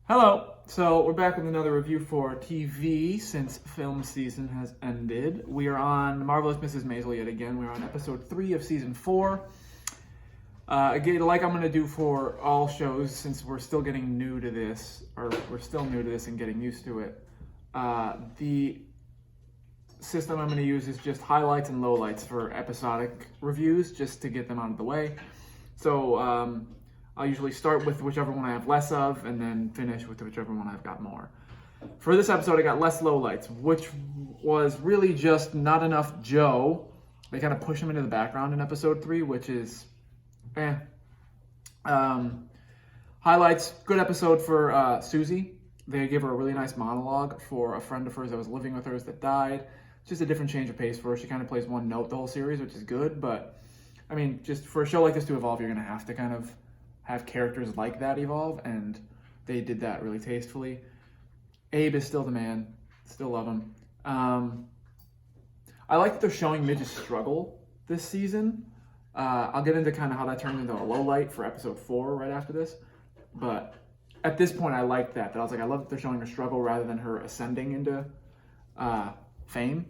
Hello. So we're back with another review for TV since film season has ended. We are on Marvelous Mrs. Maisel yet again. We're on episode 3 of season 4. Again, like I'm going to do for all shows, since we're still getting new to this, or we're still new to this and getting used to it, the system I'm going to use is just highlights and lowlights for episodic reviews, just to get them out of the way. So I'll usually start with whichever one I have less of, and then finish with whichever one I've got more. For this episode, I got less lowlights, which was really just not enough Joe. They kind of push him into the background in episode 3, which is highlights, good episode for Susie. They give her a really nice monologue for a friend of hers that was living with her that died. Just a different change of pace for her. She kind of plays one note the whole series, which is good, but I mean, just for a show like this to evolve, you're going to have to kind of have characters like that evolve, and they did that really tastefully. Abe is still the man. Still love him. I like that they're showing Midge's struggle this season. I'll get into kind of how that turned into a low light for episode 4 right after this. But at this point, I like that. I was like, I love that they're showing her struggle rather than her ascending into fame.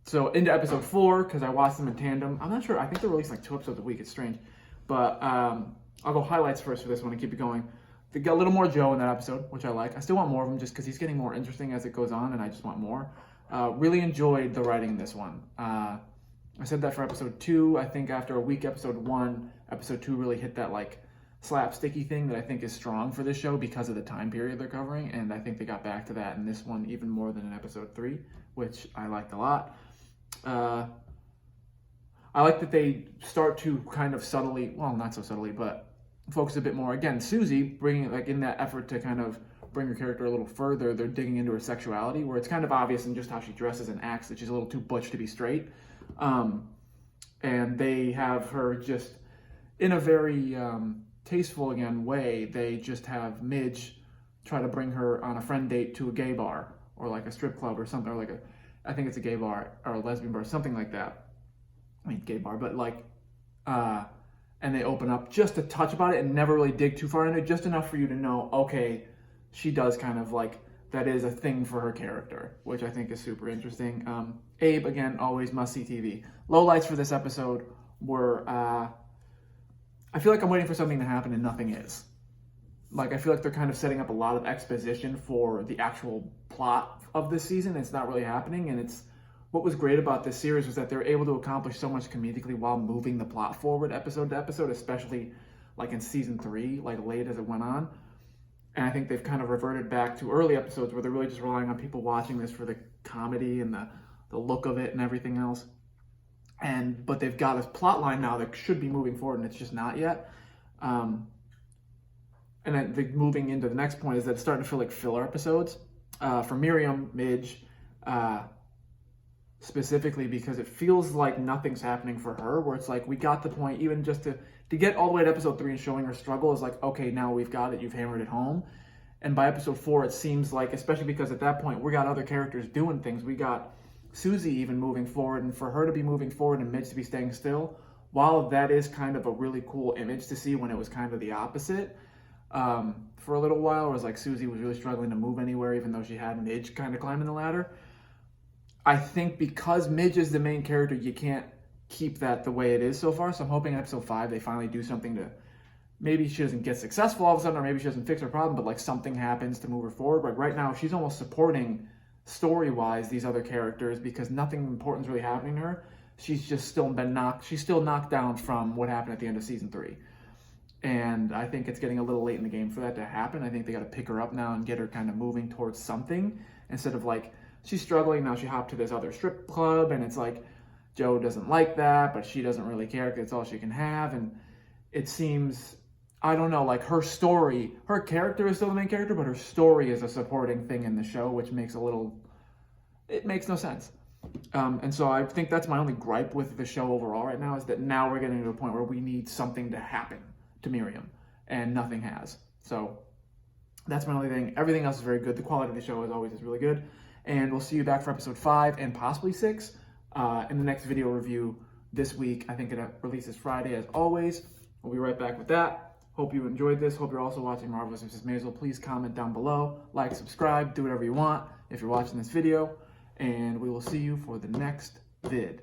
So into episode 4, because I watched them in tandem. I'm not sure. I think they're releasing like 2 episodes a week. It's strange. But I'll go highlights first for this one and keep it going. They got a little more Joe in that episode, which I like. I still want more of him just because he's getting more interesting as it goes on, and I just want more. Really enjoyed the writing in this one. I said that for episode 2. I think after a weak episode 1, episode 2 really hit that like slapsticky thing that I think is strong for this show because of the time period they're covering, and I think they got back to that in this one even more than in episode 3, which I liked a lot. I like that they start to kind of subtly, well, not so subtly, but focus a bit more. Again, Susie, bringing like in that effort to kind of bring her character a little further, they're digging into her sexuality, where it's kind of obvious in just how she dresses and acts that she's a little too butch to be straight. And they have her just, in a very tasteful, again, way, they just have Midge try to bring her on a friend date to a gay bar, or like a strip club or something, or like I think it's a gay bar, or a lesbian bar, something like that. I mean, gay bar, but like, and they open up just a touch about it and never really dig too far into it, just enough for you to know, okay, she does kind of like, that is a thing for her character, which I think is super interesting. Abe, again, always must-see TV. Lowlights for this episode were, I feel like I'm waiting for something to happen and nothing is. Like, I feel like they're kind of setting up a lot of exposition for the actual plot of this season. It's not really happening, and it's, what was great about this series was that they were able to accomplish so much comedically while moving the plot forward episode to episode, especially like in season 3, like late as it went on. And I think they've kind of reverted back to early episodes where they're really just relying on people watching this for the comedy and the look of it and everything else. But they've got a plot line now that should be moving forward, and it's just not yet. And then moving into the next point is that it's starting to feel like filler episodes. For Miriam, Midge, specifically, because it feels like nothing's happening for her, where it's like we got the point, even just to get all the way to episode 3 and showing her struggle is like, okay, now we've got it, you've hammered it home. And by episode 4, it seems like, especially because at that point we got other characters doing things, we got Susie even moving forward, and for her to be moving forward and Midge to be staying still, while that is kind of a really cool image to see when it was kind of the opposite, for a little while, it was like Susie was really struggling to move anywhere, even though she had Midge kind of climbing the ladder. I think because Midge is the main character, you can't keep that the way it is so far. So I'm hoping in episode 5 they finally do something to, maybe she doesn't get successful all of a sudden, or maybe she doesn't fix her problem, but like something happens to move her forward. Like right now, she's almost supporting story-wise these other characters because nothing important's really happening to her. She's just still knocked down from what happened at the end of season 3. And I think it's getting a little late in the game for that to happen. I think they got to pick her up now and get her kind of moving towards something instead of like, she's struggling, now she hopped to this other strip club, and it's like, Joe doesn't like that, but she doesn't really care because it's all she can have, and it seems, I don't know, like her story, her character is still the main character, but her story is a supporting thing in the show, which makes it makes no sense. And so I think that's my only gripe with the show overall right now, is that now we're getting to a point where we need something to happen to Miriam, and nothing has. So that's my only thing. Everything else is very good. The quality of the show, as always, is really good. And we'll see you back for episode 5 and possibly 6 in the next video review this week. I think it releases Friday as always. We'll be right back with that. Hope you enjoyed this. Hope you're also watching Marvelous Mrs. Maisel. Please comment down below, like, subscribe, do whatever you want if you're watching this video, and we will see you for the next vid.